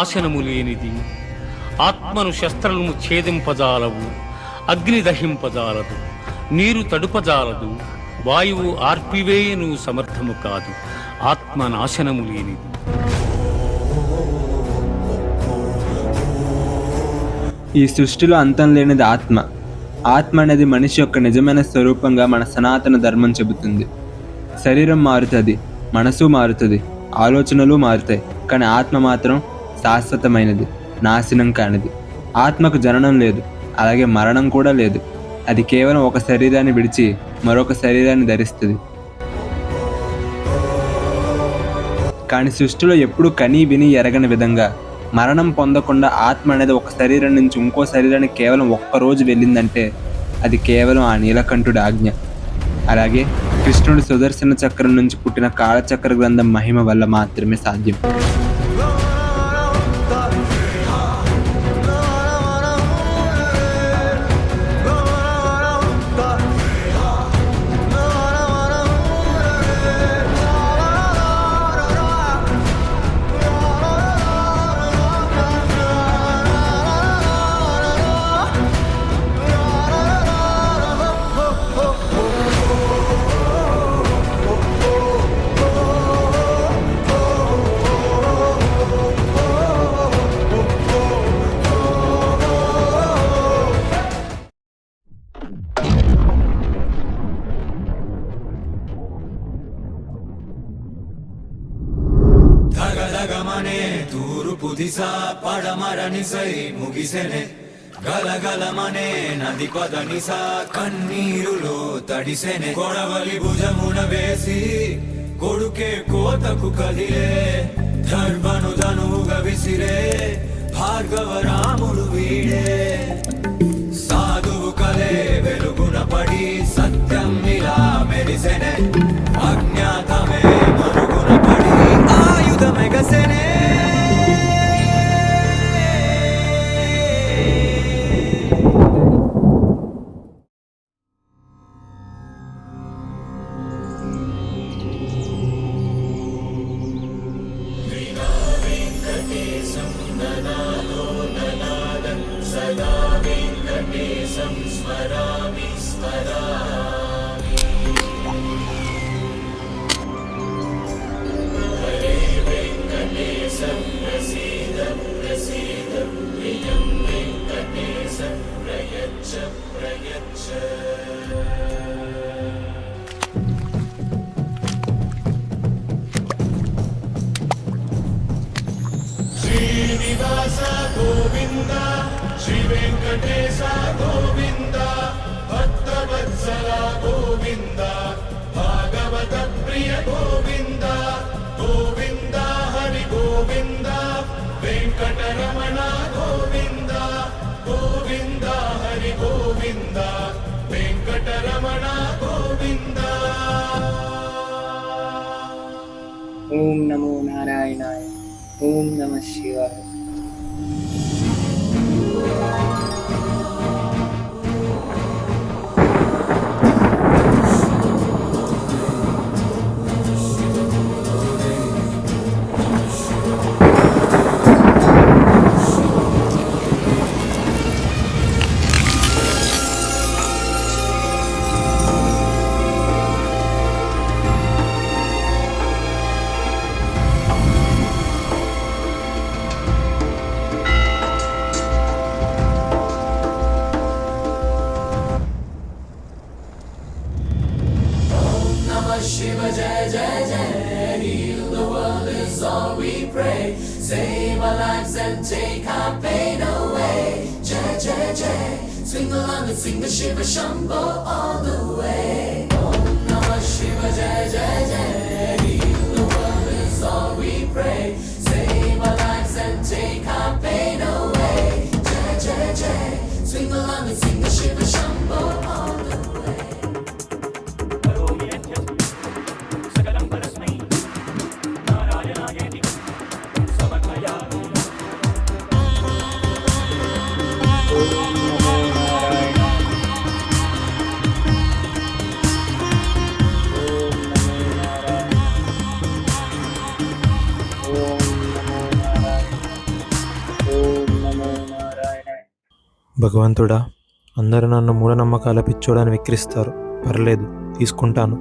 నాశనము లేనిది. ఆత్మను శస్త్రము ఛేదింపజాలవు, అగ్ని దహింపజాలదు, నీరు తడుపజాలదు, వాయువు ఆర్పివేయను సమర్థము కాదు. ఆత్మ నాశనము లేనిది. ఈ సృష్టిలో అంతం లేనిది ఆత్మ. ఆత్మ అనేది మనిషి యొక్క నిజమైన స్వరూపంగా మన సనాతన ధర్మం చెబుతుంది. శరీరం మారుతుంది, మనసు మారుతుంది, ఆలోచనలు మారుతాయి, కానీ ఆత్మ మాత్రం శాశ్వతమైనది, నాశనం కానిది. ఆత్మకు జననం లేదు, అలాగే మరణం కూడా లేదు. అది కేవలం ఒక శరీరాన్ని విడిచి మరొక శరీరాన్ని ధరిస్తుంది. కానీ సృష్టిలో ఎప్పుడూ కనీ విని ఎరగని విధంగా మరణం పొందకుండా ఆత్మ అనేది ఒక శరీరం నుంచి ఇంకో శరీరానికి కేవలం ఒక్కరోజు వెళ్ళిందంటే అది కేవలం ఆ నీలకంఠుడి ఆజ్ఞ. అలాగే కృష్ణుడి సుదర్శన చక్రం నుంచి పుట్టిన కాలచక్ర గ్రంథం మహిమ వల్ల మాత్రమే సాధ్యం. గలగలమనే తూర్పు దిశ పడమరనిసై ముగిసెనే, గలగలమనే నది పదనిస కన్నీరులో తడిసెనే. కొడవలి భుజమున వేసి కొడుకే కోతకు కదిలే, ధర్మను ధనువుగా విసిరే భార్గవ రాముడు వీడే. సాధువు కలే వెలుగున పడి సత్యం ఇలా మెరిసెనే, అజ్ఞాతమే మరుగున పడి ఆయుధమెగసెనే. సదా వెంకటేశం స్మరామి స్మరామి. హరే వెంకటేశం ప్రసీద ప్రసీద, ప్రియం వెంకటేశం ప్రయచ్చ ప్రయచ్చ. శ్రీనివాస గోవింద, శ్రీ వెంకటేశ గోవింద, భక్తవత్సల గోవింద, భాగవత ప్రియ గోవింద, గోవింద హరి గోవింద, వెంకటరమణ గోవింద, గోవింద హరి గోవింద, వెంకటరమణ గోవింద. ఓం నమో నారాయణాయ. ఓం నమః శివాయ. Shiva Jai Jai Jai, heal the world is all we pray. Save our lives and take our pain away. Jai Jai Jai, swing along and sing the Shiva Shambho all the way. Om Namah Shiva Jai Jai Jai, heal the world is all we pray. Save our lives and take our pain away. Jai Jai Jai, swing along and sing the Shiva Shambho all the way. ఓం నమో నారాయణ. భగవంతుడా, అందరూ నన్ను మూఢనమ్మకాల పిచ్చోడని విక్రిస్తారు, పర్లేదు తీసుకుంటాను.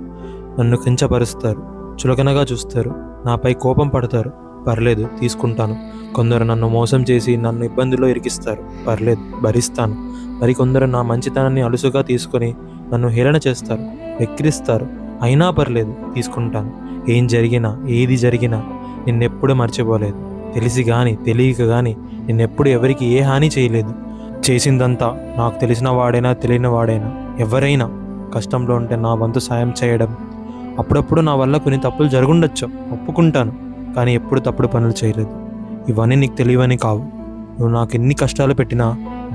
నన్ను కించపరుస్తారు, చులకనగా చూస్తారు, నాపై కోపం పడతారు, పర్లేదు తీసుకుంటాను. కొందరు నన్ను మోసం చేసి నన్ను ఇబ్బందుల్లో ఇరికిస్తారు, పర్లేదు భరిస్తాను. మరికొందరు నా మంచితనాన్ని అలుసుగా తీసుకొని నన్ను హేళన చేస్తారు, వెక్కిరిస్తారు, అయినా పర్లేదు తీసుకుంటాను. ఏం జరిగినా ఏది జరిగినా నిన్నెప్పుడు మర్చిపోలేదు. తెలిసి కానీ తెలియక కానీ నిన్నెప్పుడు ఎవరికి ఏ హాని చేయలేదు. చేసిందంతా నాకు తెలిసిన వాడైనా తెలియని వాడైనా ఎవరైనా కష్టంలో ఉంటే నా వంతు సాయం చేయడం. అప్పుడప్పుడు నా వల్ల కొన్ని తప్పులు జరుగుండొచ్చు, ఒప్పుకుంటాను, కానీ ఎప్పుడు తప్పుడు పనులు చేయలేదు. ఇవన్నీ నీకు తెలియవని కావు. నువ్వు నాకు ఎన్ని కష్టాలు పెట్టినా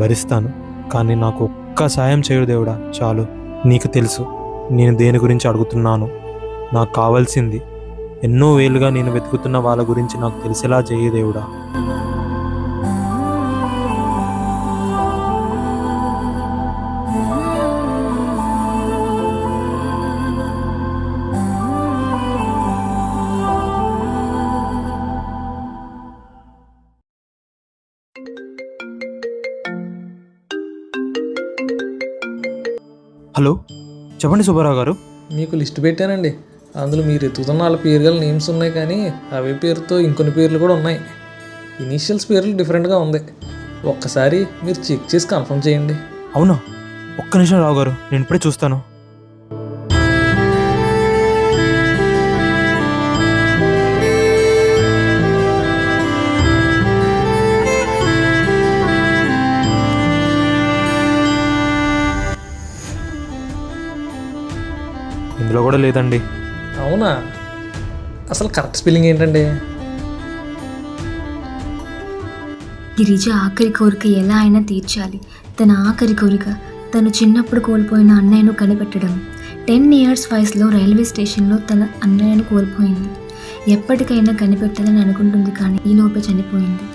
భరిస్తాను, కానీ నాకు ఒక్క సాయం చేయడు దేవుడా, చాలు. నీకు తెలుసు నేను దేని గురించి అడుగుతున్నాను. నాకు కావాల్సింది ఎన్నో వేలుగా నేను వెతుకుతున్న వాళ్ళ గురించి నాకు తెలిసేలా చేయ దేవుడా. హలో, చెప్పండి సుబ్బారావు గారు. మీకు లిస్ట్ పెట్టానండి. అందులో మీరు ఎత్తుకుతున్న వాళ్ళ పేరు గల నేమ్స్ ఉన్నాయి, కానీ అవే పేరుతో ఇంకొన్ని పేర్లు కూడా ఉన్నాయి. ఇనీషియల్స్ పేర్లు డిఫరెంట్గా ఉంది. ఒక్కసారి మీరు చెక్ చేసి కన్ఫర్మ్ చేయండి. అవునా? ఒక్క నిమిషం రావు గారు, నేను ఇప్పుడే చూస్తాను. ఇందులో కూడా లేదండి. అవునా? అసలు కరెక్ట్ స్పెల్లింగ్ ఏంటండి? గిరిజ ఆఖరి కోరిక ఎలా అయినా తీర్చాలి. తన ఆఖరి కోరిక తను చిన్నప్పుడు కోల్పోయిన అన్నయ్యను కనిపెట్టడం. 10 years వయసులో రైల్వే స్టేషన్లో తన అన్నయ్యను కోల్పోయింది. ఎప్పటికైనా కనిపెట్టాలని అనుకుంటుంది, కానీ ఈలోపే చనిపోయింది.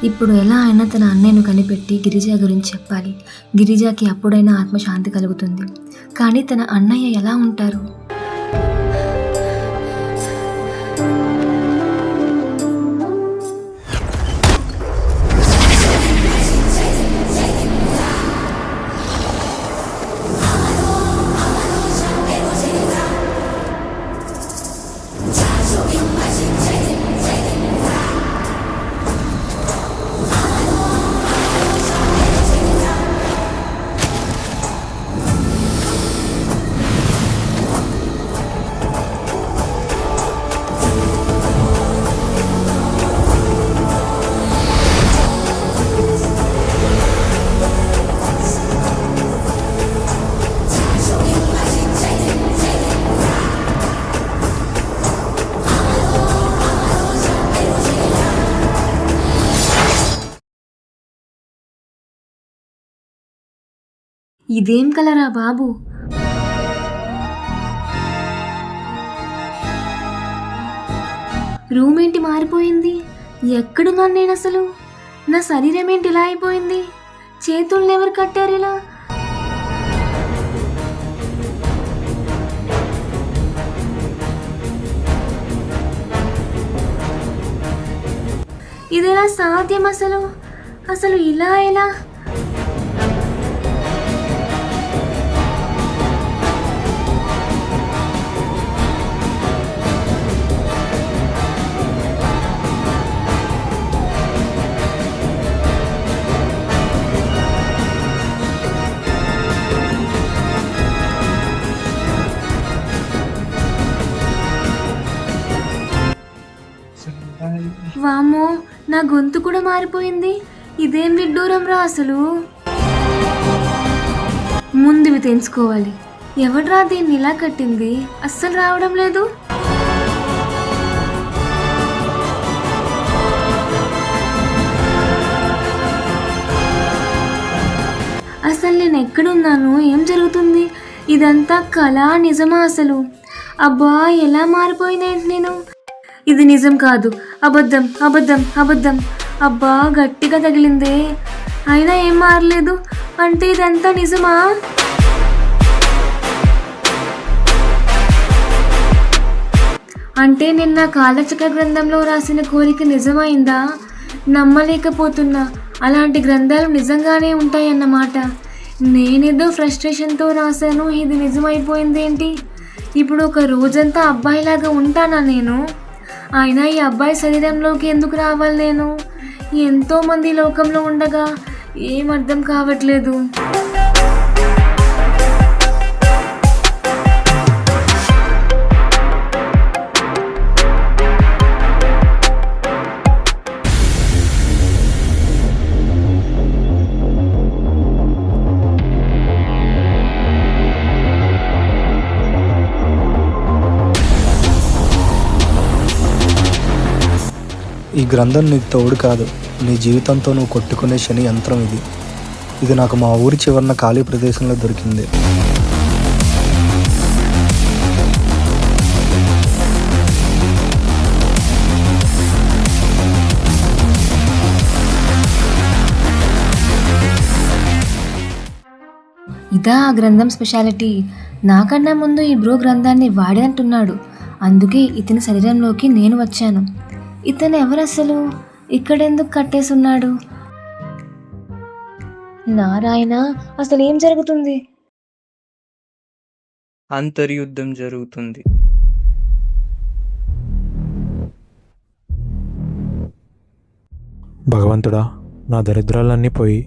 ఇప్పుడు ఎలా అయినా తన అన్నయ్యను కనిపెట్టి గిరిజ గురించి చెప్పాలి. గిరిజకి అప్పుడైనా ఆత్మశాంతి కలుగుతుంది. కానీ తన అన్నయ్య ఎలా ఉంటారు? ఇదేం కలరా బాబు? రూమ్ ఏంటి మారిపోయింది? ఎక్కడున్నాను నేను అసలు? నా శరీరం ఏంటి ఇలా అయిపోయింది? చేతుల్ని ఎవరు కట్టారు ఇలా? ఇదెలా సాధ్యం అసలు? అసలు ఇలా ఎలా? వామ్మో, నా గొంతు కూడా మారిపోయింది. ఇదేం విడ్డూరం రా అసలు. ముందువి తెలుసుకోవాలి. ఎవడ్రా దీన్ని ఇలా కట్టింది? అస్సలు రావడం లేదు. అసలు నేను ఎక్కడున్నాను? ఏం జరుగుతుంది? ఇదంతా కళ, నిజమా అసలు? అబ్బా, ఎలా మారిపోయిందేంటి నేను? ఇది నిజం కాదు, అబద్ధం అబద్ధం అబద్ధం. అబ్బా, గట్టిగా తగిలిందే, అయినా ఏం మారలేదు. అంటే ఇదంతా నిజమా? అంటే నిన్న కాలచక్ర గ్రంథంలో రాసిన కోరిక నిజమైందా? నమ్మలేకపోతున్నా. అలాంటి గ్రంథాలు నిజంగానే ఉంటాయన్నమాట. నేనేదో ఫ్రస్ట్రేషన్తో రాశాను, ఇది నిజమైపోయింది ఏంటి? ఇప్పుడు ఒక రోజంతా అబ్బాయిలాగా ఉంటానా నేను? అయినా ఈ అబ్బాయి శరీరంలోకి ఎందుకు రావాలి నేను? ఎంతోమంది లోకంలో ఉండగా ఏం అర్థం కావట్లేదు. ఈ గ్రంథం నీకు తోడు కాదు, నీ జీవితంతో నువ్వు కొట్టుకునే శని యంత్రం ఇది. ఇది నాకు మా ఊరి చివరన ఖాళీ ప్రదేశంలో దొరికింది. ఇదా ఆ గ్రంథం స్పెషాలిటీ. నాకన్నా ముందు ఈ బ్రో గ్రంథాన్ని వాడినట్టున్నాడు, అందుకే ఇతని శరీరంలోకి నేను వచ్చాను. ఇతను ఎవరు అసలు? ఇక్కడెందుకు కట్టేసున్నాడు? నారాయణ, అసలు ఏం జరుగుతుంది? అంతర్యుద్ధం జరుగుతుంది. భగవంతుడా, నా దరిద్రాలన్నీ పోయి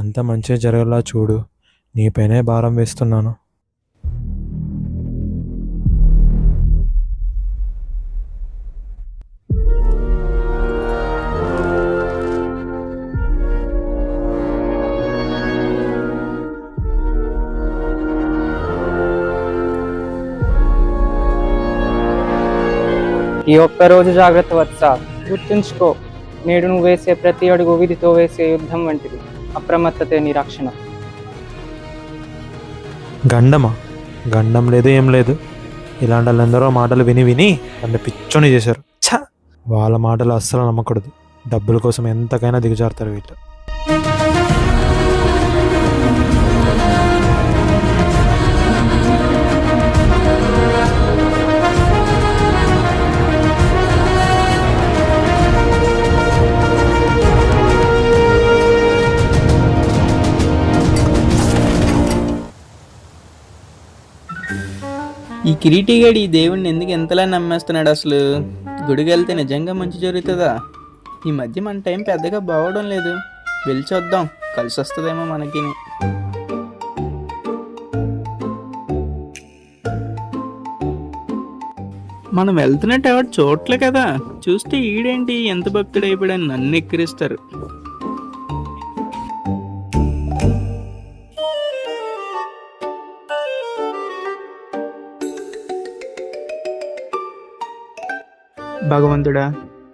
అంత మంచిగా జరగలా చూడు. నీపైనే భారం వేస్తున్నాను. ఈ ఒక్కరోజు జాగ్రత్త వత్స, గుర్తుంచుకో, నేడు నువ్వు వేసే ప్రతి అడుగు విధితో వేసే యుద్ధం వంటిది. అప్రమత్తతే నీ రక్షణ. గండమా? గండం లేదు, ఏం లేదు. ఇలాంటి వాళ్ళందరూ మాటలు విని విని నన్ను పిచ్చోని చేశారు. ఛ! వాళ్ళ మాటలు అస్సలు నమ్మకూడదు. డబ్బుల కోసం ఎంతకైనా దిగజారుతారు వీళ్ళు. ఈ కిరీటిగాడు ఈ దేవుణ్ణి ఎందుకు ఎంతలా నమ్మేస్తున్నాడు అసలు? గుడికి వెళ్తే నిజంగా మంచి జరుగుతుందా? ఈ మధ్య మన టైం పెద్దగా బాగోవడం లేదు. వెళ్ళి చూద్దాం, కలిసి వస్తుందేమో మనకి. మనం వెళ్తున్నట్టు ఎవరు చూడలే కదా. చూస్తే ఈడేంటి ఎంత భక్తుడైపోయాడని నన్ను ఎక్కిరిస్తారు. భగవంతుడా,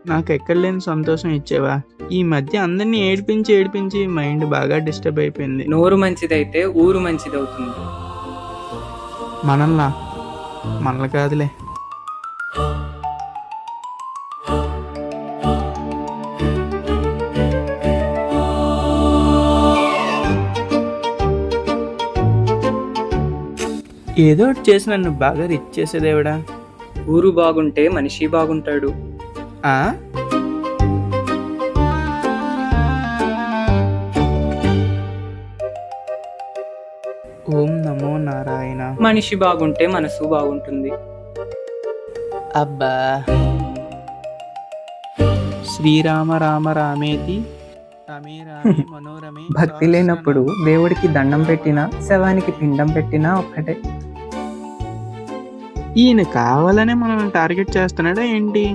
నాకు ఎక్కడ లేని సంతోషం ఇచ్చేవా. ఈ మధ్య అందరినీ ఏడిపించి ఏడిపించి మైండ్ బాగా డిస్టర్బ్ అయిపోయింది. నోరు మంచిదైతే ఊరు మంచిదవుతుంది. మనల్ని కాదులే. ఏదో ఒకటి చేసి నన్ను బాగా రిచ్ చేసేదేవిడా. ఊరు బాగుంటే మనిషి బాగుంటాడు. ఓం నమో నారాయణ. మనిషి బాగుంటే మనసు బాగుంటుంది. అబ్బా, శ్రీరామ రామ రామేతి రమే రామే మనోరమే. భక్తి లేనప్పుడు దేవుడికి దండం పెట్టినా శవానికి పిండం పెట్టినా ఒక్కటే. ఈయన కావాలనే మనం టార్గెట్ చేస్తున్నాడా ఏంటి?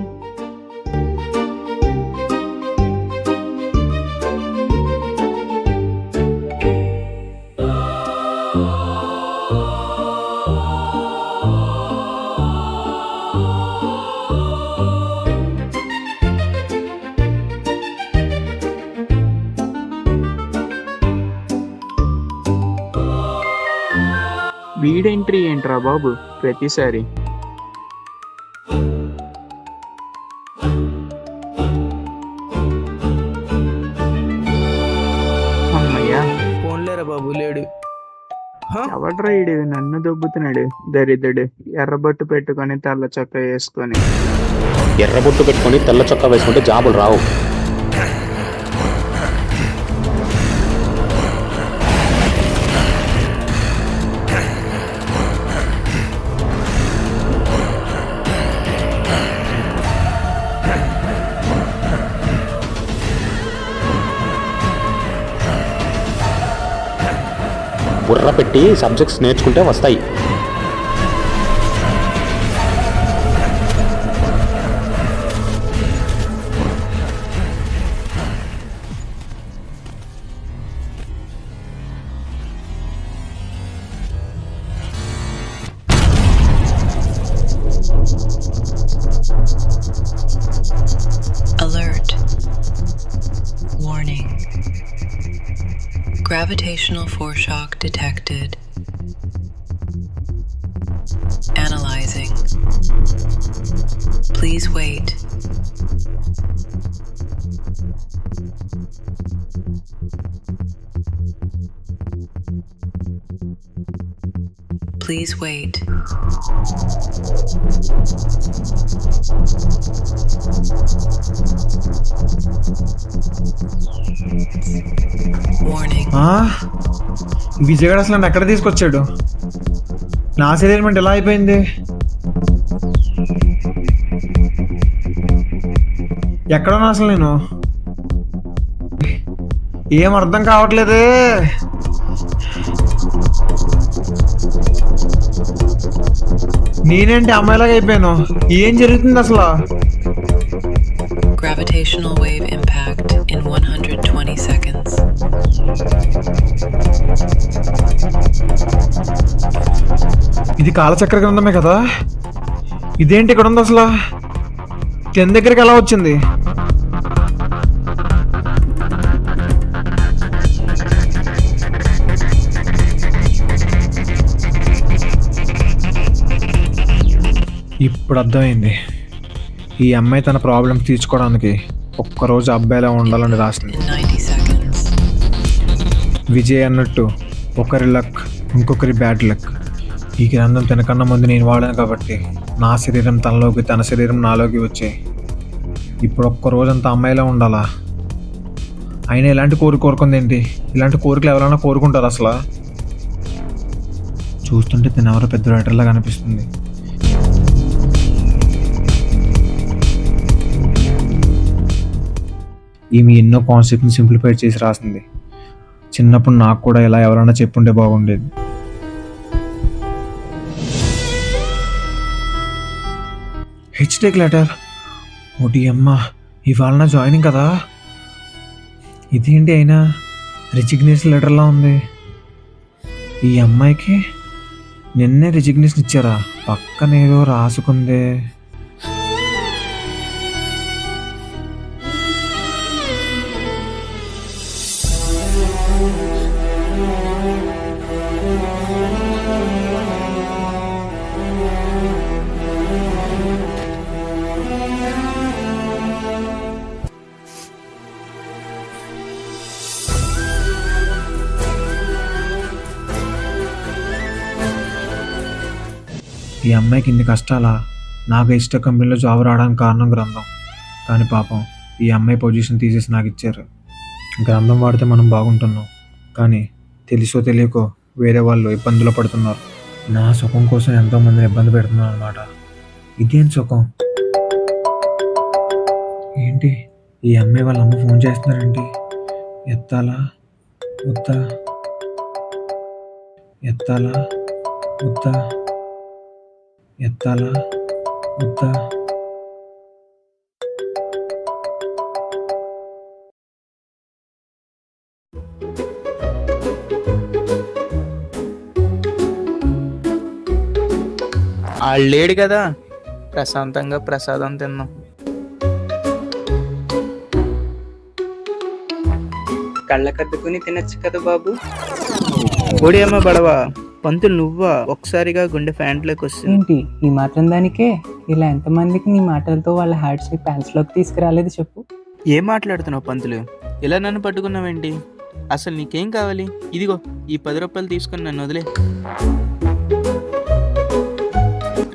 వీడెంట్రీ ఏంట్రా బాబు ప్రతిసారి? అమ్మయ్యా, ఫోన్లేరా బాబు లేడు. ఎవడ్రా ఈడు నన్ను దొబ్బుతున్నాడు దరిద్రుడు. ఎర్రబొట్టు పెట్టుకొని తెల్ల చొక్కా వేసుకొని. ఎర్రబొట్టు పెట్టుకొని తెల్ల చొక్కా వేసుకుంటే జాబులు రావు. బుర్ర పెట్టి సబ్జెక్ట్స్ నేర్చుకుంటే వస్తాయి. Alert. Warning. Gravitational foreshock detected. Analyzing. Please wait. Please wait. Warning. విజయగాడు అసలు నన్ను ఎక్కడ తీసుకొచ్చాడు? నా సెటిల్మెంట్ ఎలా అయిపోయింది? ఎక్కడున్నా అసలు నేను? ఏం అర్థం కావట్లేదే. నేనేంటి అమ్మాయిలాగా అయిపోయాను? ఏం జరుగుతుంది అసలు? Gravitational wave impact in 120 seconds. ఇది కాలచక్ర గ్రంథమే కదా? ఇదేంటి ఇక్కడ ఉంది అసలు? కింద దగ్గరికి ఎలా వచ్చింది? ఇప్పుడు అర్థమైంది. ఈ అమ్మాయి తన ప్రాబ్లమ్స్ తీర్చుకోవడానికి ఒక్కరోజు అబ్బాయిలా ఉండాలని రాసింది. విజయ్ అన్నట్టు ఒకరి లక్ ఇంకొకరి బ్యాడ్ లక్. ఈ గ్రంథం తినకన్నా ముందు నేను వాడాను కాబట్టి నా శరీరం తనలోకి, తన శరీరం నాలోకి వచ్చాయి. ఇప్పుడు ఒక్కరోజంతా అమ్మాయిలా ఉండాలా? అయినా ఇలాంటి కోరుకుంది ఏంటి? ఇలాంటి కోరికలు ఎవరైనా కోరుకుంటారు అసలు? చూస్తుంటే తను ఎవరో పెద్ద రైటర్లా కనిపిస్తుంది. ఈమె ఎన్నో కాన్సెప్ట్ని సింప్లిఫై చేసి రాసింది. చిన్నప్పుడు నాకు కూడా ఇలా ఎవరైనా చెప్పుంటే బాగుండేది. హెచ్టెక్ లెటర్. ఓటి అమ్మ, ఇవాళ నా జాయినింగ్ కదా? ఇదేంటి అయినా రిజిగ్నేషన్ లెటర్లా ఉంది. ఈ అమ్మాయికి నిన్నే రిజిగ్నేషన్ ఇచ్చారా? పక్కన ఏదో రాసుకుందే. ఈ అమ్మాయికి ఇన్ని కష్టాలా? నాకు ఇష్ట కంపెనీలో జాబ్ రావడానికి కారణం గ్రంథం. కానీ పాపం ఈ అమ్మాయి పొజిషన్ తీసేసి నాకు ఇచ్చారు. గ్రంథం వాడితే మనం బాగుంటున్నాం, కానీ తెలుసో తెలియకో వేరే వాళ్ళు ఇబ్బందులు పడుతున్నారు. నా సుఖం కోసం ఎంతోమందిని ఇబ్బంది పెడుతున్నాను అనమాట. ఇదేం సుఖం? ఏంటి ఈ అమ్మాయి వాళ్ళ అమ్మ ఫోన్ చేస్తున్నారేంటి? ఎత్తాలా వద్దా? ఎత్తాలా వద్దా? ఎత్తాలా వద్దా? లేడు కదా, ప్రశాంతంగా ప్రసాదం తిన్నాం. కళ్ళకద్దుకుని తినచ్చు కదా బాబు. ఓడి అమ్మ బడవా, పంతులు నువ్వా? ఒకసారిగా గుండె ఫ్యాంట్లోకి వస్తుంది. ఏంటి ఈ మాత్రం దానికే ఇలా ఎంతమందికి నీ మాటలతో వాళ్ళ హార్ట్స్ ని ప్యాంట్స్ లోకి తీసుకురాలేదు చెప్పు. ఏం మాట్లాడుతున్నావు పంతులు? ఇలా నన్ను పట్టుకున్నావేంటి? అసలు నీకేం కావాలి? ఇదిగో ఈ 10 రూపాయలు తీసుకుని నన్ను వదిలే.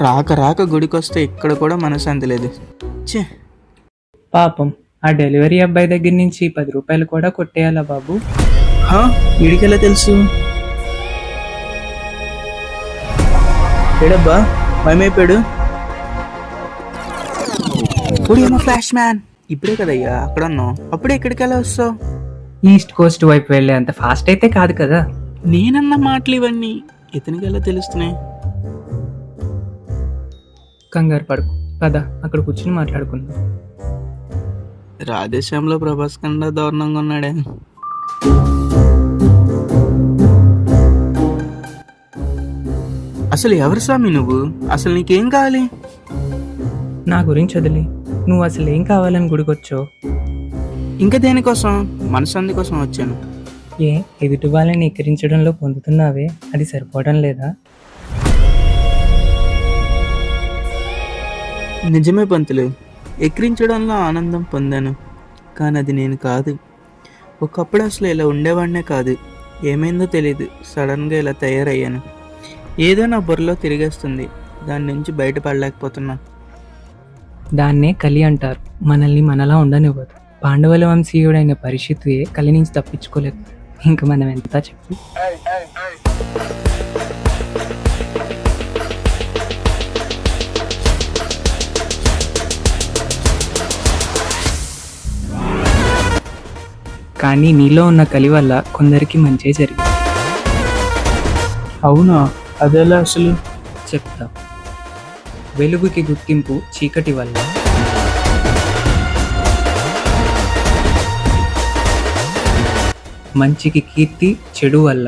రాక రాక గుడికొస్తే ఇక్కడ కూడా మనశ్శాంతి లేదు. ఛే, పాపం ఆ డెలివరీ అబ్బాయి దగ్గర నుంచి 10 రూపాయలు కూడా కొట్టేయాలా బాబు? వీడికెలా తెలుసు? ఏడబ్బా భయమైపోయాడు. ఫ్లాష్ మ్యాన్, ఇప్పుడే కదయ్యా అక్కడ ఉన్నావు, అప్పుడే ఇక్కడికి ఎలా వస్తావు? ఈస్ట్ కోస్ట్ వైపు వెళ్ళే అంత ఫాస్ట్ అయితే కాదు కదా. నేనన్న మాటలు ఇవన్నీ ఇతనికి ఎలా తెలుస్తున్నాయి? కంగారు పడుకు, పద అక్కడ కూర్చుని మాట్లాడుకుందాం. రాధేశ్యామ్లో ప్రభాస్ కన్నా దారుణంగా ఉన్నాడే. అసలు ఎవరు స్వామి నువ్వు? అసలు నీకేం కావాలి? నా గురించి వదిలి నువ్వు అసలు ఏం కావాలని గుడికొచ్చావు? ఇంకా దేనికోసం? మనశ్శాంతి కోసం వచ్చాను. ఏ ఎదుటి వాళ్ళని ఎక్కిరించడంలో పొందుతున్నావే, అది సరిపోవడం లేదా? నిజమే పంతులు, ఎక్కిరించడంలో ఆనందం పొందాను, కానీ అది నేను కాదు. ఒకప్పుడు అసలు ఇలా ఉండేవాడినే కాదు. ఏమైందో తెలీదు, సడన్గా ఇలా తయారయ్యాను. ఏదో నా బుర్రలో తిరిగేస్తుంది, దాని నుంచి బయటపడలేకపోతున్నా. దాన్నే కలి అంటారు. మనల్ని మనలా ఉండనివ్వదు. పాండవుల వంశీయుడైన పరిషత్తుయే కలి నుంచి తప్పించుకోలేదు. ఇంక మనం ఎంత చెప్పు. కానీ నీలో ఉన్న కలి వల్ల కొందరికి మంచి జరిగింది. అవునా? అదెలా అసలు? చెప్తా. వెలుగుకి గుర్తింపు చీకటి వల్ల, మంచికి కీర్తి చెడు వల్ల,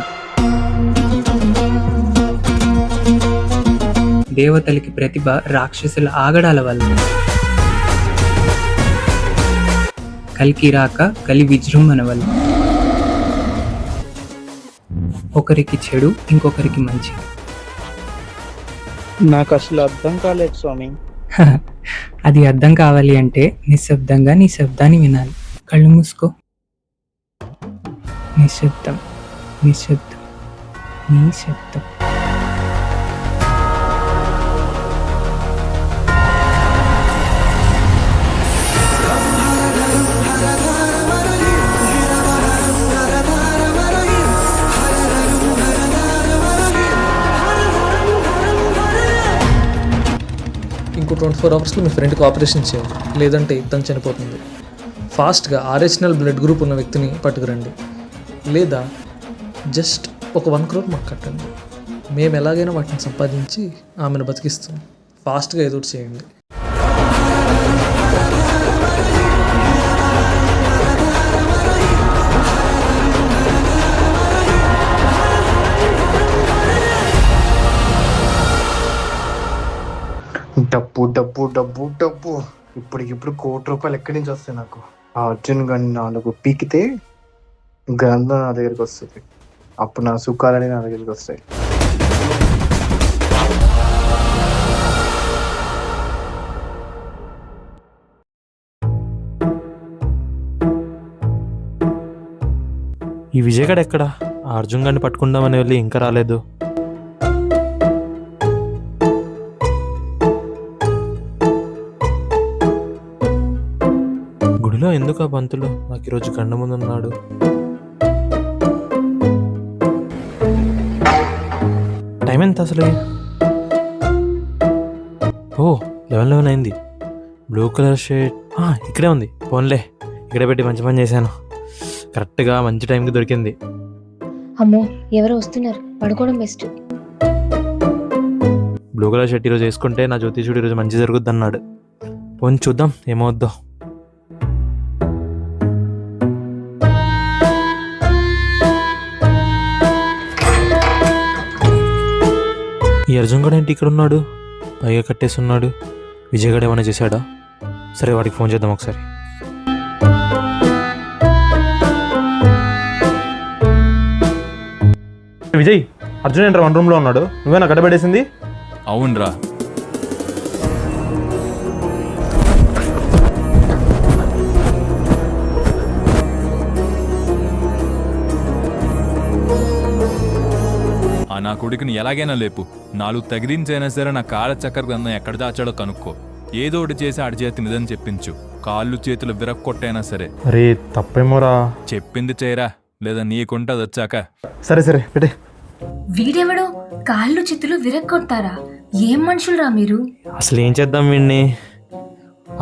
దేవతలకి ప్రతిభ రాక్షసుల ఆగడాల వల్ల, కలికి రాక కలి విజృంభణ వల్ల. ఒకరికి చెడు, ఇంకొకరికి మంచి. నాకు అసలు అర్థం కాలేదు స్వామి. అది అర్థం కావాలి అంటే నిశ్శబ్దంగా నీ శబ్దాన్ని వినాలి. కళ్ళు మూసుకో. నిశ్శబ్దం, నిశ్శబ్దం, నిశ్శబ్దం. ఇంకో 24 అవర్స్లో మీ ఫ్రెండ్కి ఆపరేషన్ చేయండి, లేదంటే తను చనిపోతుంది. ఫాస్ట్గా ఆర్హెచ్ఎల్ బ్లడ్ గ్రూప్ ఉన్న వ్యక్తిని పట్టుకురండి, లేదా జస్ట్ ఒక 1 crore మాకు కట్టండి. మేము ఎలాగైనా వాటిని సంపాదించి ఆమెను బతికిస్తాం. ఫాస్ట్గా ఏదో ఒకటి చేయండి. డబ్బు డబ్బు డబ్బు డబ్బు ఇప్పటికిప్పుడు ₹1 కోటి ఎక్కడి నుంచి వస్తాయి నాకు? ఆ అర్జున్ గారిని 4 పీకితే గ్రంథం నా దగ్గరికి వస్తుంది. అప్పుడు నా సుఖాలని నా దగ్గరికి వస్తాయి. ఈ విజయగాడు ఎక్కడా? ఆ అర్జున్ గారిని పట్టుకుందామని వెళ్ళి ఇంకా రాలేదు. గుడిలో ఎందుకు ఆ పంతులు నాకు ఈరోజు గండ ముందు ఉన్నాడు? టైం ఎంత అసలు? ఓ 11 అయింది. బ్లూ కలర్ షర్ట్ ఇక్కడే ఉంది. ఫోన్లే, ఇక్కడే పెట్టి మంచి పని చేశాను. కరెక్ట్గా మంచి టైంకి దొరికింది. అమ్మో, ఎవరో వస్తున్నారు, పడుకోవడం బెస్ట్. బ్లూ కలర్ షర్ట్ ఈరోజు వేసుకుంటే నా జ్యోతిషుడు ఈరోజు మంచి జరుగుద్ది అన్నాడు. పోనీ చూద్దాం ఏమవుద్దో. ఈ అర్జున్ గడు ఏంటి ఇక్కడ ఉన్నాడు? పైగా కట్టేసి ఉన్నాడు. విజయ్ గడు ఏమైనా చేశాడా? సరే, వాడికి ఫోన్ చేద్దాం ఒకసారి. విజయ్, అర్జున్ ఏంట్రా 1 రూమ్లో ఉన్నాడు? నువ్వేనా గడబడేసింది? అవునరా. నా కొడుకుని ఎలాగైనా లేపు. 4 తగిలించైనా సరే నా కాళ్ళ చక్కెర గ్రంథం ఎక్కడ దాచాడో కనుక్కో. ఏదో ఒకటి చేసి ఆడి చేతి నిజం చెప్పించు. కాళ్ళు చేతులు విరక్కొట్టైనా సరే. అరే తప్పేమోరా. చెప్పింది చేయరా, లేదా నీకుంటది వచ్చాక. సరే సరే పెట్టే. వీడెవడో కాళ్ళు చేతులు విరక్కొడతారా? ఏం మనుషులరా మీరు? అసలు ఏం చేద్దాం వీడిని?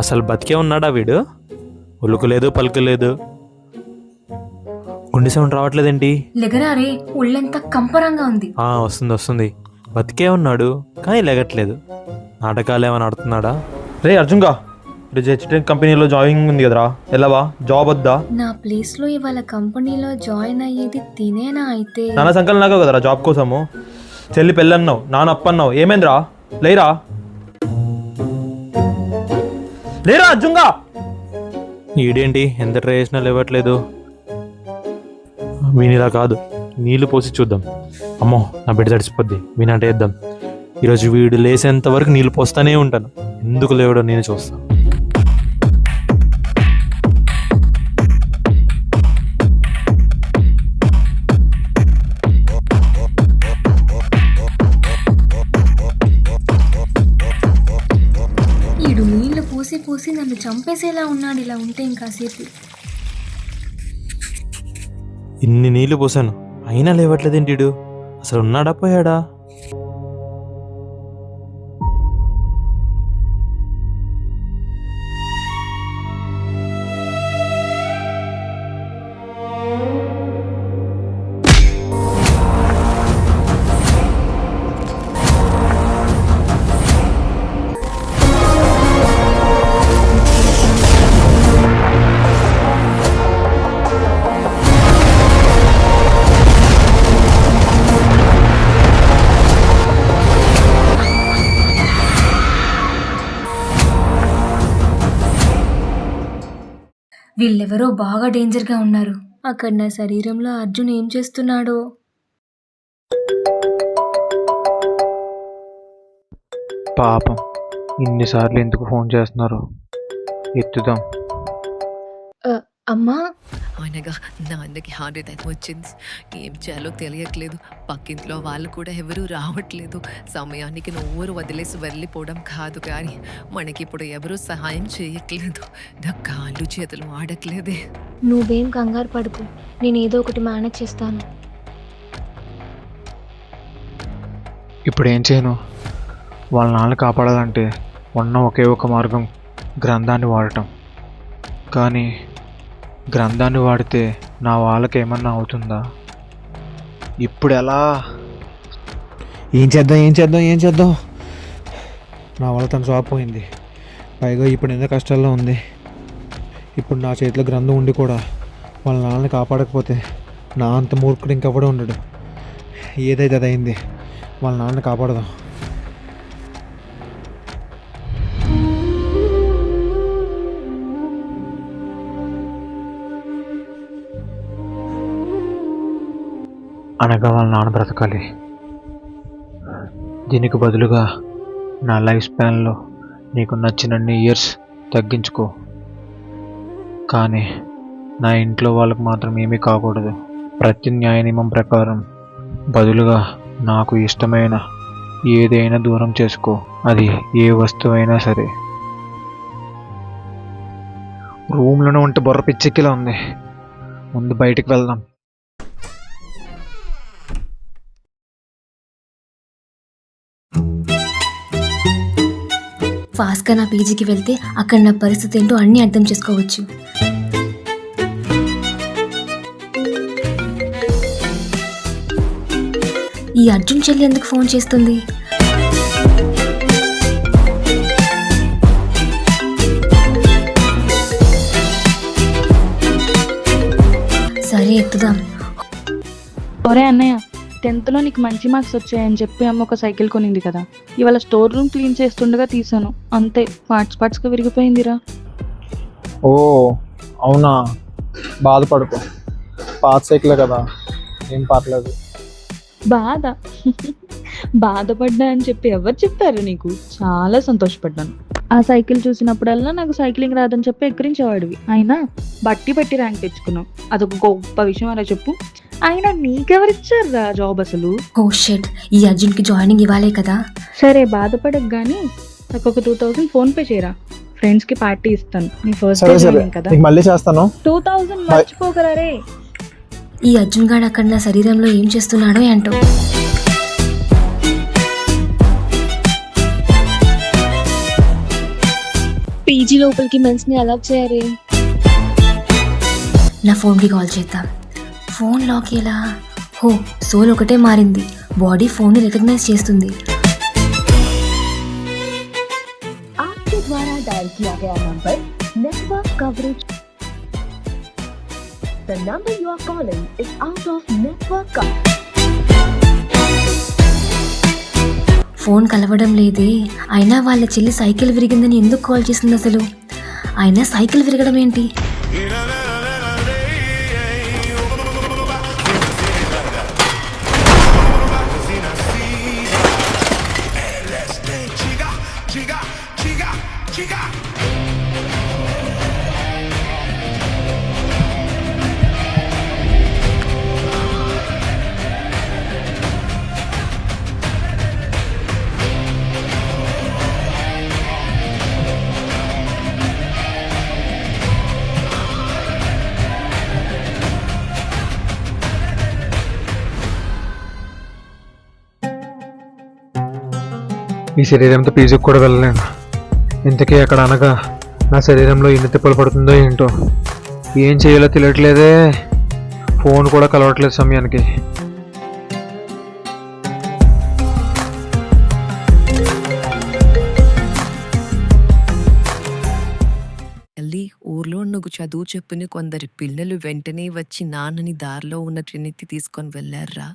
అసలు బతికే ఉన్నాడా వీడు? ఉలుకు లేదు పలుకు లేదు. గుండె సౌండ్ రావట్లేదేంటి? లెగరారే, ఒళ్ళంతా కంపరంగా ఉంది. వస్తుంది. బతికే ఉన్నాడు కానీ లెగట్లేదు. నాటకాలు ఏమైనా ఆడుతున్నాడా? రే అర్జున్గా, హెచ్టెక్ కంపెనీలో జాయినింగ్ ఉంది కదరా, వెళ్ళవా? జాబ్ వద్దా? నా ప్లేస్ లో ఇవాళ కంపెనీలో జాయిన్ అయ్యేది తినేనా అయితే? నాన్న సంకలనం లాగా కదరా జాబ్ కోసము. చెల్లి పెళ్ళన్నావు, నాన్న అప్పన్నావు, ఏమైందిరా? లేరా అర్జున్గా. ఈడేంటి ఎంత ట్రై చేసినా లేవట్లేదు. వీనిలా కాదు, నీళ్లు పోసి చూద్దాం. అమ్మో, నా బిడ్డ తడిసిపోద్ది, వీనంటే వేద్దాం. ఈరోజు వీడు లేసేంత వరకు నీళ్ళు పోస్తానే ఉంటాను. ఎందుకు లేవడో నేను చూస్తాను. ఈడు నీళ్లు పోసి నన్ను చంపేసేలా ఉన్నాడు. ఇలా ఉంటే ఇంకాసేపు. ఇన్ని నీళ్లు పోసాను అయినా లేవట్లేదేంటి వీడు? అసలు ఉన్నాడా పోయాడా? వీళ్ళెవరో బాగా డేంజర్గా ఉన్నారు. అక్కడ నా శరీరంలో అర్జున్ ఏం చేస్తున్నాడో. పాపం, ఇన్నిసార్లు ఎందుకు ఫోన్ చేస్తున్నారు? ఎత్తుదాం. అమ్మా, అనగా నాన్నకి హార్ట్ అటాక్ వచ్చింది. ఏం చేయాలో తెలియట్లేదు. పక్కింట్లో వాళ్ళు కూడా ఎవరూ రావట్లేదు. సమయానికి నువ్వు వదిలేసి వెళ్ళిపోవడం కాదు కానీ మనకి ఇప్పుడు ఎవరూ సహాయం చేయట్లేదు. నా కాళ్ళు చేతులు ఆడట్లేదే. నువ్వేం కంగారు పడుకు, నేను ఏదో ఒకటి మేనేజ్ చేస్తాను. ఇప్పుడు ఏం చేయను? వాళ్ళ నాన్న కాపాడాలంటే ఉన్న ఒకే ఒక మార్గం గ్రంథాన్ని వాడటం. కానీ గ్రంథాన్ని వాడితే నా వాళ్ళకి ఏమన్నా అవుతుందా? ఇప్పుడు ఎలా? ఏం చేద్దాం? నా వాళ్ళ తను జాబ్ పోయింది, పైగా ఇప్పుడు ఎంత కష్టాల్లో ఉంది. ఇప్పుడు నా చేతిలో గ్రంథం ఉండి కూడా వాళ్ళ నాన్నని కాపాడకపోతే నా అంత మూర్ఖుడు ఇంకెవడో ఉండడు. ఏదైతే అది అయింది, వాళ్ళ నాన్నని కాపాడదాం. అనగా వాళ్ళ నాన్న బ్రతకాలి. దీనికి బదులుగా నా లైఫ్ స్పాన్లో నీకు నచ్చినన్ని ఇయర్స్ తగ్గించుకో, కానీ నా ఇంట్లో వాళ్ళకు మాత్రం ఏమీ కాకూడదు. ప్రత్యామ్నాయ నియమం ప్రకారం బదులుగా నాకు ఇష్టమైన ఏదైనా దూరం చేసుకో, అది ఏ వస్తువైనా సరే. రూమ్లోనే ఉంటే బుర్ర పిచ్చెక్కిలా ఉంది, ముందు బయటికి వెళ్దాం. ఫాస్ట్గా నా పీజీకి వెళ్తే అక్కడ నా పరిస్థితి ఏంటో అన్నీ అర్థం చేసుకోవచ్చు. ఈ అర్జున్ చెల్లి ఎందుకు ఫోన్ చేస్తుంది? సరే, ఎత్తుదాం. ఒరే అన్నయ్య, 10th నీకు మంచి మార్క్స్ వచ్చాయని చెప్పి అమ్మ ఒక సైకిల్ కొనింది కదా, ఇవాళ స్టోర్ రూమ్ క్లీన్ చేస్తుండగా తీసాను, అంతే పార్ట్స్గా విరిగిపోయిందిరా. ఓ అవునా, బాధపడుకో, పాత సైకిలే కదా, ఏం పర్లేదు. బాధపడ్డా అని చెప్పి ఎవరు చెప్పారు నీకు? చాలా సంతోషపడ్డాను. ఆ సైకిల్ చూసినప్పుడల్లా నాకు సైక్లింగ్ రాదని చెప్పి ఎక్కిరించేవాడివి, అయినా బట్టి పెట్టి ర్యాంక్ తెచ్చుకున్నావు. అదొక గొప్ప విషయం అలా చెప్పు. అయినా నీకెవరిచ్చారా జాబ్ అసలు? ఓ షిట్, ఈ అర్జున్కి జాయినింగ్ ఇవ్వాలే కదా. సరే బాధపడకు కానీ నాకు ఒక 2000 ఫోన్ పే చేయరా, ఫ్రెండ్స్ కి పార్టీ ఇస్తాను. నీ ఫస్ట్ డే జాయినింగ్ కదా, మళ్ళీ చేస్తాను. 2000 మర్చిపోకరా రే. ఈ అర్జున్ గాడు అక్కడ నా శరీరంలో ఏం చేస్తున్నాడో ఏంటో. పీజీ లోపలికి మెన్స్ ని అలౌ చేయరే. నా ఫోన్కి కాల్ చేద్దాం. ఫోన్ లాక్ ఎలా? హో, సోల్ ఒకటే మారింది, బాడీ ఫోన్ని రికగ్నైజ్ చేస్తుంది. आपके द्वारा डायल किया गया number network coverage. The number you are calling is out of network coverage. Phone కలవడం లేదే. అయినా వాళ్ళ చెల్లి సైకిల్ విరిగిందని ఎందుకు కాల్ చేసింది అసలు? అయినా సైకిల్ విరగడం ఏంటి? ఈ శరీరంతో పీజీకి కూడా వెళ్ళలేను. ఇంతకీ అక్కడ అనగా నా శరీరంలో ఎన్ని తిప్పలు పడుతుందో ఏంటో. ఏం చేయాలో తెలియట్లేదే. ఫోన్ కూడా కలవట్లేదు సమయానికి. తల్లి, ఊర్లో నువ్వు చదువు చెప్పుని కొందరి పిల్లలు వెంటనే వచ్చి నాన్నని దారిలో ఉన్న ట్రినిటీ తీసుకొని వెళ్ళారా?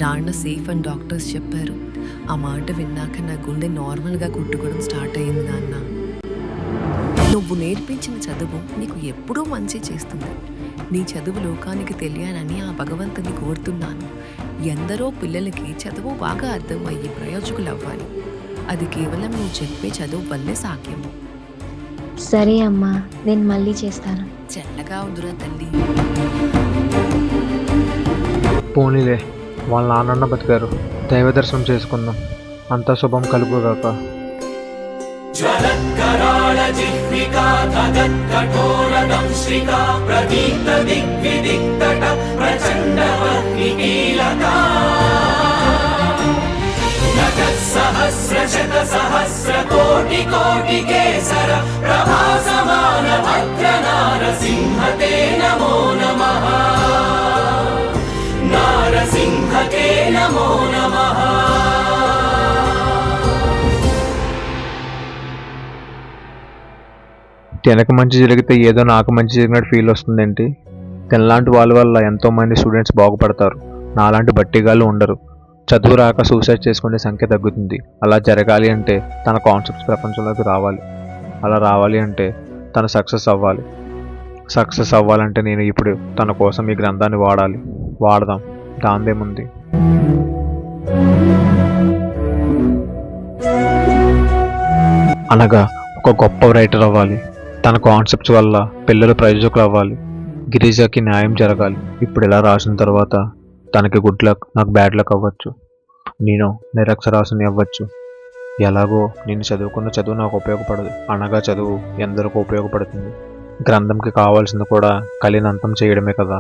నాన్న సేఫ్ అని డాక్టర్స్ చెప్పారు. ఆ మాట విన్నాక నా గుండె నార్మల్గా కొట్టుకోవడం స్టార్ట్ అయింది. నాన్న, నువ్వు నేర్పించిన చదువు నీకు ఎప్పుడూ మంచి చేస్తుంది. నీ చదువు లోకానికి తెలియాలని ఆ భగవంతుని కోరుతున్నాను. ఎందరో పిల్లలకి చదువు బాగా అర్థమయ్యి ప్రయోజకులు అవ్వాలి. అది కేవలం నువ్వు చెప్పే చదువు వల్లే సాధ్యము. సరే అమ్మా, నేను మళ్ళీ చేస్తాను. చల్లగా ఉందిరా తల్లి. పోనీలే, వాళ్ళ నాన్న బతికారు. దైవ దర్శనం చేసుకుందాం. అంతా శుభం కలుగుగాక. ज्वलत्कराळ जिह्विका तदत्कठोरदंश्रिका प्रदीप्त दिग्विदिक्तट प्रचण्डवर्णिकीलका नटस्सहस्रशतसहस्रकोटिकोटिकेसर प्रभासमान भद्रनारसिंहते नमो नमः. नारसिंहते नमो नमः. తినక మంచి జరిగితే ఏదో నాకు మంచి జరిగినట్టు ఫీల్ వస్తుందేంటి? తినలాంటి వాళ్ళ వల్ల ఎంతోమంది స్టూడెంట్స్ బాగుపడతారు. నాలాంటి బట్టిగాళ్ళు ఉండరు. చదువు రాక సూసైడ్ చేసుకునే సంఖ్య తగ్గుతుంది. అలా జరగాలి అంటే తన కాన్సెప్ట్స్ ప్రపంచంలోకి రావాలి. అలా రావాలి అంటే తను సక్సెస్ అవ్వాలి. సక్సెస్ అవ్వాలంటే నేను ఇప్పుడు తన కోసం ఈ గ్రంథాన్ని వాడాలి. వాడదాం, దాందేముంది. అనగా ఒక గొప్ప రైటర్ అవ్వాలి. తన కాన్సెప్ట్స్ వల్ల పిల్లలు ప్రయోజకులు అవ్వాలి. గిరిజాకి న్యాయం జరగాలి. ఇప్పుడు ఇలా రాసిన తర్వాత తనకి గుడ్ లక్, నాకు బ్యాడ్ లక్ అవ్వచ్చు. నేను నిరక్షరాస్యుని అవ్వచ్చు. ఎలాగో నేను చదువుకున్న చదువు నాకు ఉపయోగపడదు. అనగా చదువు ఎందరికో ఉపయోగపడుతుంది. గ్రంథంకి కావాల్సింది కూడా కలిని అంతం చేయడమే కదా.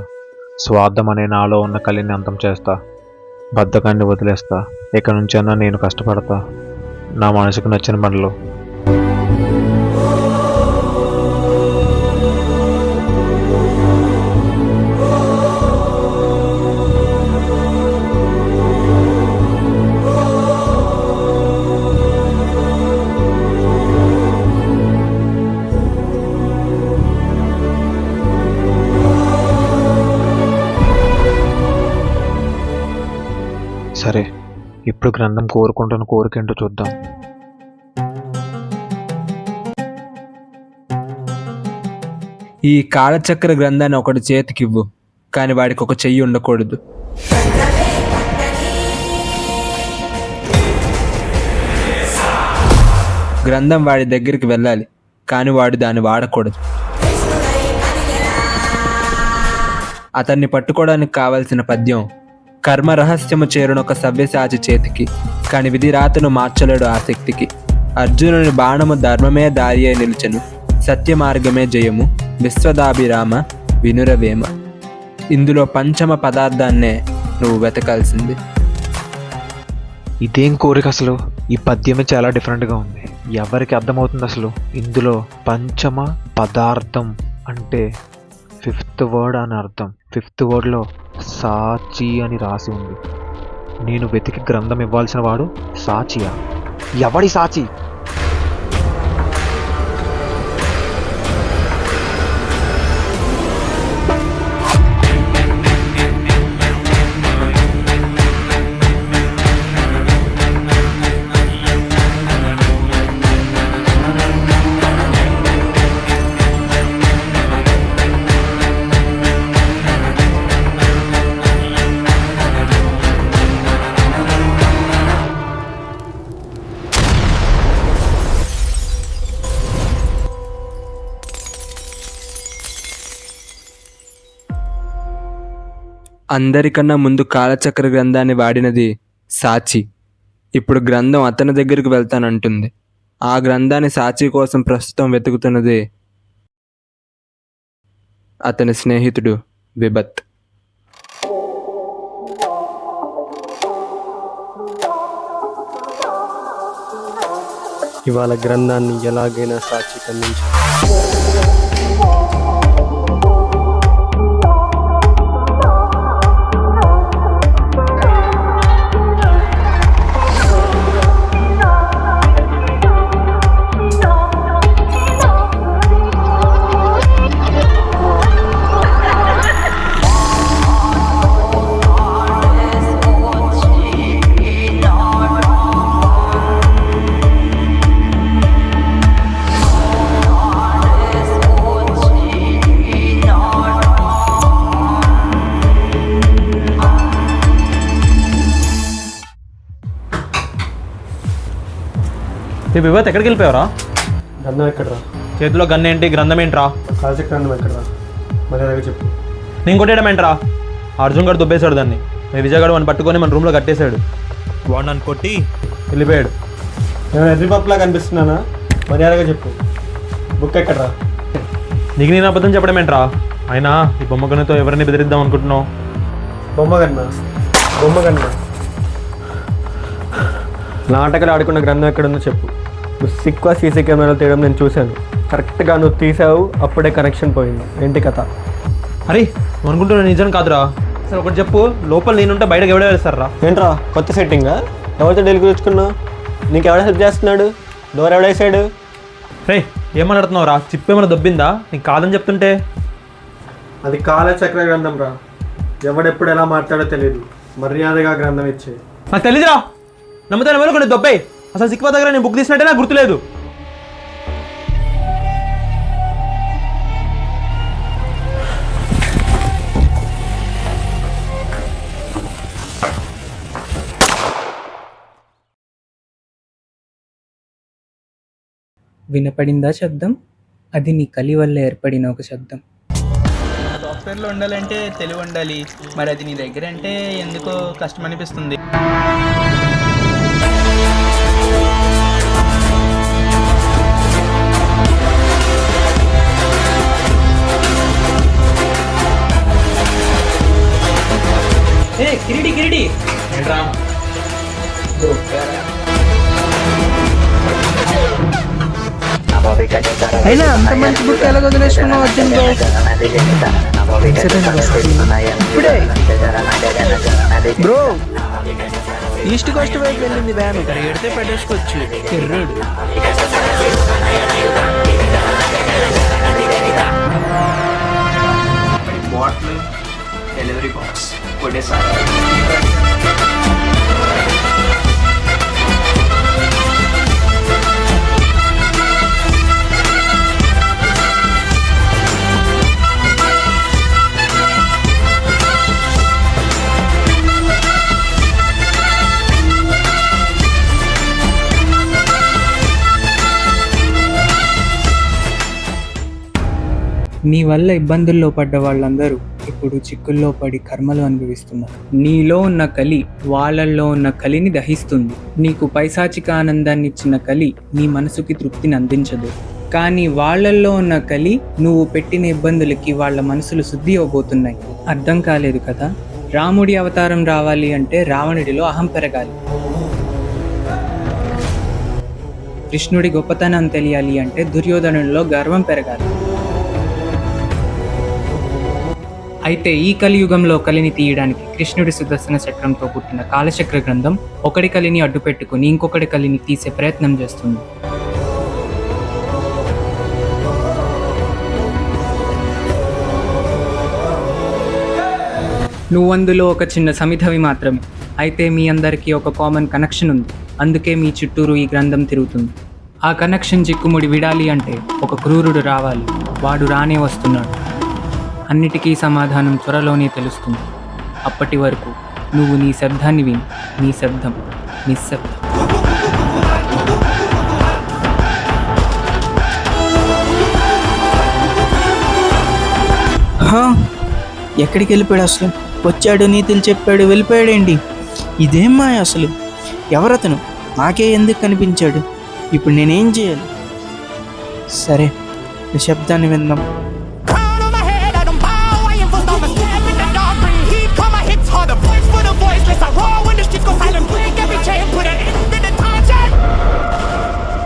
స్వార్థం అనే నాలో ఉన్న కలిని అంతం చేస్తా. బద్ధకాన్ని వదిలేస్తా. ఇక నుంచైనా నేను కష్టపడతా. నా మనసుకు నచ్చిన పనులు. సరే, ఇప్పుడు గ్రంథం కోరుకుంటున్న కోరికేంటో చూద్దాం. ఈ కాలచక్ర గ్రంథాన్ని ఒకటి చేతికివ్వు, కానీ వాడికి ఒక చెయ్యి ఉండకూడదు. గ్రంథం వాడి దగ్గరికి వెళ్ళాలి, కానీ వాడు దాన్ని వాడకూడదు. అతన్ని పట్టుకోవడానికి కావలసిన పద్యం: కర్మ రహస్యము చేరునొక సవ్యసాచి చేతికి, కాని విధి రాతను మార్చలేడు ఆసక్తికి. అర్జునుని బాణము ధర్మమే దారియే నిలిచెను, సత్య మార్గమే జయము, విశ్వదాభిరామ వినురవేమ. ఇందులో పంచమ పదార్థాన్నే నువ్వు వెతకాల్సింది. ఇదేం కోరిక అసలు? ఈ పద్యమే చాలా డిఫరెంట్గా ఉంది. ఎవరికి అర్థమవుతుంది అసలు? ఇందులో పంచమ పదార్థం అంటే 5th వర్డ్ అని అర్థం. 5th వర్డ్లో సాచి అని రాసి ఉంది. నేను వెతికి గ్రంథం ఇవ్వాల్సిన వాడు సాచియా? ఎవడి సాచి? అందరికన్నా ముందు కాలచక్ర గ్రంథాన్ని వాడినది సాచి. ఇప్పుడు గ్రంథం అతని దగ్గరికి వెళ్తానంటుంది. ఆ గ్రంథాన్ని సాచి కోసం ప్రస్తుతం వెతుకుతున్నది అతని స్నేహితుడు విభత్. ఇవాళ గ్రంథాన్ని ఎలాగైనా సాక్షికి అందించాలి. విభత్ ఎక్కడికి వెళ్ళిపోయావరా? గ్రంథం ఎక్కడరా? చేతిలో గన్ ఏంటి, గ్రంథం ఏంట్రా? కాలచక్ర గ్రంథం ఎక్కడరా? మరి అలాగే చెప్పు. నేను కొట్టేయడం ఏంట్రా? అర్జున్ గారు దుబ్బేశాడు దాన్ని. మీ విజయ్ గారు వాడిని పట్టుకొని మన రూమ్లో కట్టేశాడు. వాడు నన్ను కొట్టి వెళ్ళిపోయాడు. నేను ఎర్రిపప్పులా కనిపిస్తున్నానా? మర్యాదగా చెప్పు. బుక్ ఎక్కడరా? నీకు నేను అబద్ధం చెప్పడం ఏంట్రా? అయినా ఈ బొమ్మగన్నతో ఎవరిని బెదిరిద్దాం అనుకుంటున్నావు? బొమ్మగన్న నాటకాలు ఆడుకున్న గ్రంథం ఎక్కడుందో చెప్పు. నువ్వు సిక్వా సీసీ కెమెరాలు తీయడం నేను చూశాను. కరెక్ట్గా నువ్వు తీసావు, అప్పుడే కనెక్షన్ పోయింది. ఏంటి కథ? అరే నువ్వు అనుకుంటున్నా నిజం కాదురా. అసలు ఒకటి చెప్పు, లోపల నేనుంటే బయటకు ఎవడో వెళ్తారా? ఏంట్రా కొత్త సెట్టింగా? ఎవరితో డెలివరీ తెచ్చుకున్నావు? నీకు ఎవడ హెల్ప్ చేస్తున్నాడు? డోర్ ఎవడేసాడు? రే ఏమన్నాడుతున్నావు రా? చిప్పేమన్నా దొబ్బిందా? నీకు కాదని చెప్తుంటే. అది కాలచక్ర గ్రంథం రా. ఎవడెప్పుడు ఎలా మాట్లాడో తెలియదు. మర్యాదగా గ్రంథం ఇచ్చే. నాకు తెలీదురా. నమ్ముతాను ఎవరు కొన్ని దొబ్బాయి. అసలు సిక్వా దగ్గర నేను బుక్ తీసినట్టే నాకు గుర్తులేదు. వినపడిందా శబ్దం? అది నీ కలి వల్ల ఏర్పడిన ఒక శబ్దం. సాఫ్ట్వేర్లో ఉండాలంటే తెలివి ఉండాలి. మరి అది నీ దగ్గర అంటే ఎందుకో కష్టం అనిపిస్తుంది. కిరీటి అయినా అంత మంచి బుక్ ఎలా వదిలేసుకున్నావు అర్జున్ ఇప్పుడే బ్రో ఈస్ట్ కోస్ట్ వైపు వెళ్ళింది వ్యాన్. ఇక్కడ ఎడితే పెట్టేసుకోవచ్చు. ఎర్రుడు బాటిల్ డెలివరీ బాక్స్ కొట్టేసారి. నీ వల్ల ఇబ్బందుల్లో పడ్డ వాళ్ళందరూ ఇప్పుడు చిక్కుల్లో పడి కర్మలు అనుభవిస్తున్నారు. నీలో ఉన్న కలి వాళ్ళల్లో ఉన్న కలిని దహిస్తుంది. నీకు పైశాచిక ఆనందాన్ని ఇచ్చిన కలి నీ మనసుకి తృప్తిని అందించదు. కానీ వాళ్ళల్లో ఉన్న కలి నువ్వు పెట్టిన ఇబ్బందులకి వాళ్ళ మనసులు శుద్ధి అవబోతున్నాయి. అర్థం కాలేదు కదా? రాముడి అవతారం రావాలి అంటే రావణుడిలో అహం పెరగాలి. కృష్ణుడి గొప్పతనం తెలియాలి అంటే దుర్యోధనుడిలో గర్వం పెరగాలి. అయితే ఈ కలియుగంలో కలిని తీయడానికి కృష్ణుడి సుదర్శన చక్రంతో పుట్టిన కాలచక్ర గ్రంథం ఒకడి కలిని అడ్డుపెట్టుకుని ఇంకొకటి కలిని తీసే ప్రయత్నం చేస్తుంది. నువ్వందులో ఒక చిన్న సమిధవి మాత్రమే. అయితే మీ అందరికీ ఒక కామన్ కనెక్షన్ ఉంది. అందుకే మీ చుట్టూరు ఈ గ్రంథం తిరుగుతుంది. ఆ కనెక్షన్ చిక్కుముడి విడాలి అంటే ఒక క్రూరుడు రావాలి. వాడు రానే వస్తున్నాడు. అన్నిటికీ సమాధానం త్వరలోనే తెలుస్తుంది. అప్పటి వరకు నువ్వు నీ శబ్దాన్ని విని, నీ శబ్దం నిశ్శబ్దం. ఎక్కడికి వెళ్ళిపోయాడు అసలు? వచ్చాడు, నీతులు చెప్పాడు, వెళ్ళిపోయాడేంటి? ఇదేం మాయ అసలు? ఎవరతను? నాకే ఎందుకు కనిపించాడు? ఇప్పుడు నేనేం చేయాలి? సరే, శబ్దాన్ని విందాం.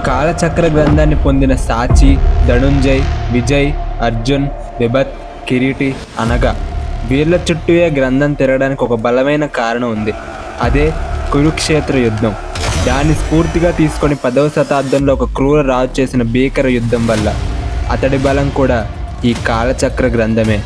కాలచక్ర గ్రంథాన్ని పొందిన సాచి, ధనుంజయ్, విజయ్, అర్జున్, విభత్, కిరీటి అనగా వీళ్ళ చుట్టూయే గ్రంథం తిరగడానికి ఒక బలమైన కారణం ఉంది. అదే కురుక్షేత్ర యుద్ధం. దాన్ని స్ఫూర్తిగా తీసుకొని 10వ శతాబ్దంలో ఒక క్రూర రాజు చేసిన భీకర యుద్ధం వల్ల అతడి బలం కూడా ఈ కాలచక్ర గ్రంథమే.